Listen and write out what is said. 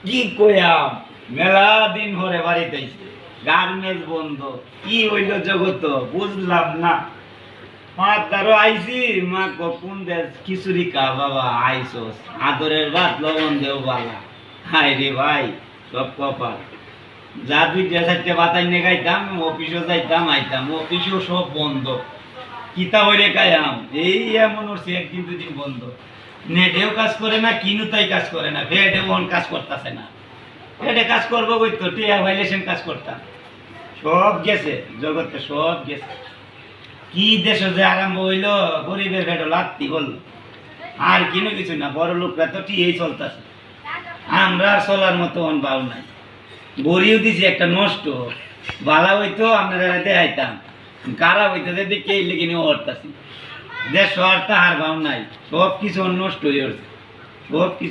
কি কইয়াম, মেলা দিন হরে বাড়িতে আইছে, গার্মেন্টস বন্ধ, কি হইল জগত বুঝলাম না। মা তারও আইছি, মা কোন দেশ খিচুড়ি কা বাবা আইসোস, আদরের ভাত লবণ দেও বালা। হাই রে ভাই, সব কপাল। যা দুইটা চারটে বাতাই নিয়ে গাইতাম, অফিসও যাইতাম আইতাম, অফিসও সব বন্ধ। কিতা হইরে কায়াম, এই এমন হচ্ছে একদিন দুদিন বন্ধ। নেটেও কাজ করে না, কিনু তাই কাজ করে না, ভেটে মন কাজ করতেছে না। ভেটে কাজ করবো কই তো, টিয়া ভাইলেশন কাজ করতাম। সব গেছে, জগতে সব গেছে। কি দেশ যে আরম্ভ হইলো, গরিবের ভেটো লাত্তি বললো। আর কিনো কিছু না, বড় লোকরা তো টিয়েই চলতেছে। আমরা আর চলার মতো বাউ নাই। বড়িও দিছি একটা নষ্ট, বালা হইতো আপনারা দেখাইতাম, কারা হইতো যে দেখে এই লেগে নিয়ে হরতাছি। দেশ শহরটা আর ভাব নাই, সব কিছু নষ্ট হয়ে সব কিছু।